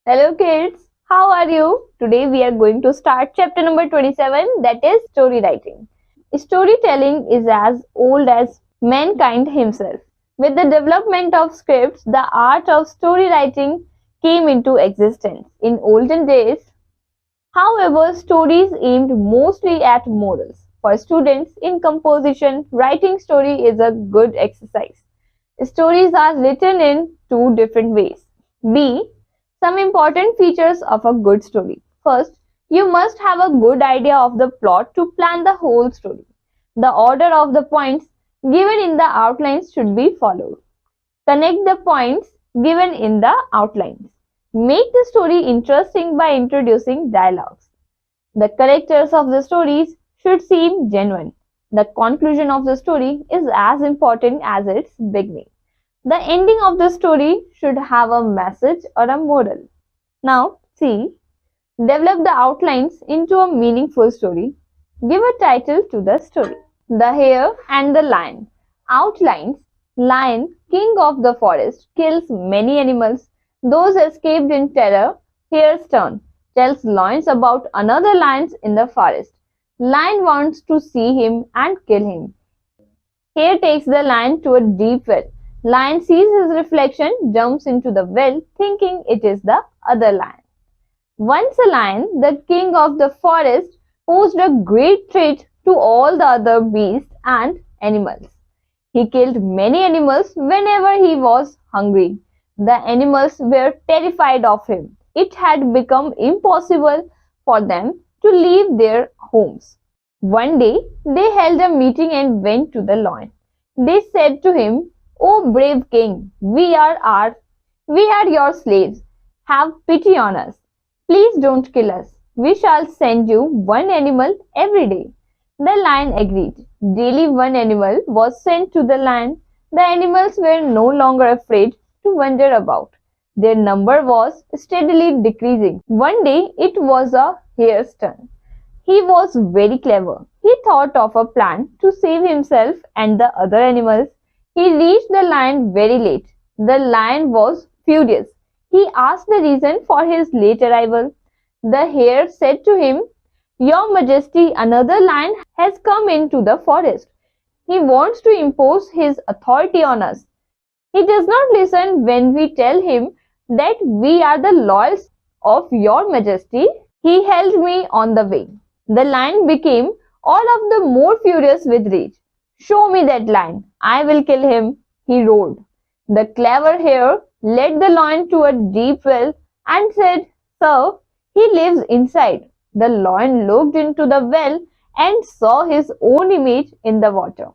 Hello kids, how are you? Today we are going to start chapter number 27, that is story writing. Storytelling is as old as mankind himself. With the development of scripts, the art of story writing came into existence. In olden days, however, stories aimed mostly at morals. For students in composition, writing story is a good exercise. Stories are written in two different ways. B. Some important features of a good story. First, you must have a good idea of the plot to plan the whole story. The order of the points given in the outlines should be followed. Connect the points given in the outlines. Make the story interesting by introducing dialogues. The characters of the stories should seem genuine. The conclusion of the story is as important as its beginning. The ending of the story should have a message or a moral. Now, see, develop the outlines into a meaningful story. Give a title to the story. The Hare and the Lion. Outlines. Lion, king of the forest, kills many animals. Those escaped in terror. Hare's turn. Tells lions about another lion in the forest. Lion wants to see him and kill him. Hare takes the lion to a deep well. Lion sees his reflection, jumps into the well, thinking it is the other lion. Once a lion, the king of the forest, posed a great treat to all the other beasts and animals. He killed many animals whenever he was hungry. The animals were terrified of him. It had become impossible for them to leave their homes. One day, they held a meeting and went to the lion. They said to him, "O brave king, we are your slaves. Have pity on us. Please don't kill us. We shall send you one animal every day." The lion agreed. Daily one animal was sent to the lion. The animals were no longer afraid to wander about. Their number was steadily decreasing. One day it was a hare's turn. He was very clever. He thought of a plan to save himself and the other animals. He reached the lion very late. The lion was furious. He asked the reason for his late arrival. The hare said to him, "Your Majesty, another lion has come into the forest. He wants to impose his authority on us. He does not listen when we tell him that we are the loyals of your Majesty. He held me on the way." The lion became all of the more furious with rage. "Show me that lion. I will kill him," he roared. The clever hare led the lion to a deep well and said, "Sir, he lives inside." The lion looked into the well and saw his own image in the water.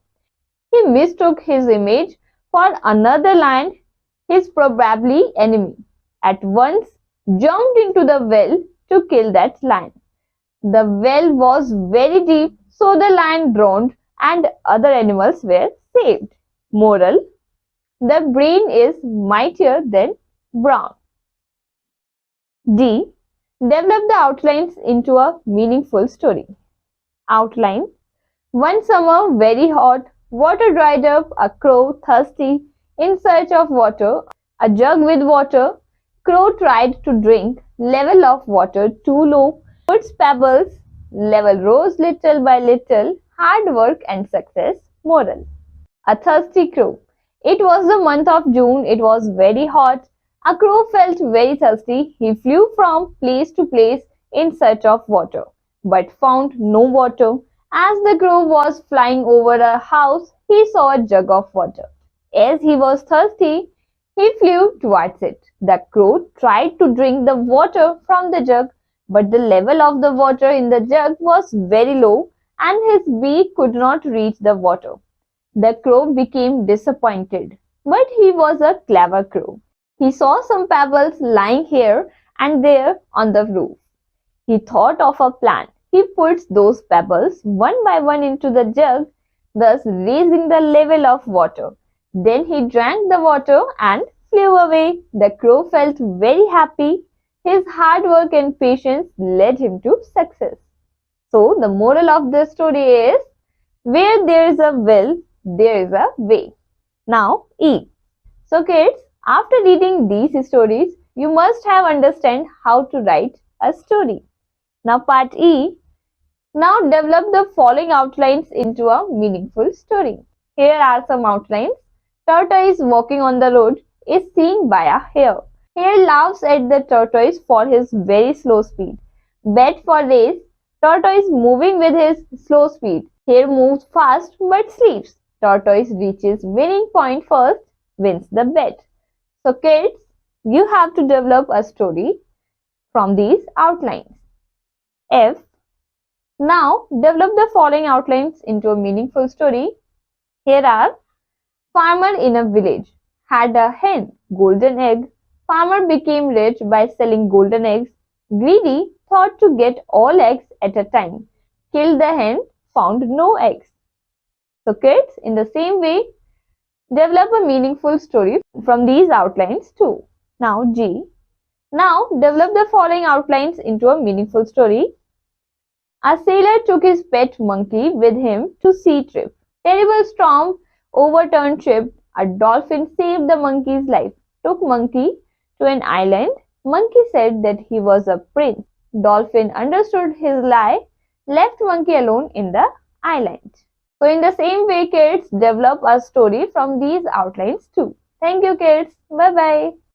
He mistook his image for another lion, his probably enemy. At once jumped into the well to kill that lion. The well was very deep, so the lion drowned and other animals were saved. Moral: the brain is mightier than brawn. D. Develop the outlines into a meaningful story. Outline: one summer, very hot, water dried up, a crow thirsty, in search of water, a jug with water. Crow tried to drink, level of water too low, puts pebbles, level rose little by little, hard work and success. Moral: a thirsty crow. It was the month of June, it was very hot. A crow felt very thirsty. He flew from place to place in search of water, but found no water. As the crow was flying over a house, he saw a jug of water. As he was thirsty, he flew towards it. The crow tried to drink the water from the jug, but the level of the water in the jug was very low and his beak could not reach the water. The crow became disappointed, but he was a clever crow. He saw some pebbles lying here and there on the roof. He thought of a plan. He puts those pebbles one by one into the jug, thus raising the level of water. Then he drank the water and flew away. The crow felt very happy. His hard work and patience led him to success. So, the moral of the story is, where there is a will, there is a way. Now, E. So, kids, after reading these stories, you must have understand how to write a story. Now part E. Now develop the following outlines into a meaningful story. Here are some outlines. Tortoise walking on the road is seen by a hare. Hare laughs at the tortoise for his very slow speed. Bet for race. Tortoise moving with his slow speed. Hare moves fast but sleeps. Tortoise reaches winning point first, wins the bet. So kids, you have to develop a story from these outlines. F. Now develop the following outlines into a meaningful story. Here are: farmer in a village had a hen, golden egg. Farmer became rich by selling golden eggs. Greedy thought to get all eggs at a time. Killed the hen, found no eggs. So kids, in the same way, develop a meaningful story from these outlines too. Now G. Now develop the following outlines into a meaningful story. A sailor took his pet monkey with him to sea trip. Terrible storm overturned ship. A dolphin saved the monkey's life. Took monkey to an island. Monkey said that he was a prince. Dolphin understood his lie. Left monkey alone in the island. So in the same way, kids, develop a story from these outlines too. Thank you, kids. Bye bye.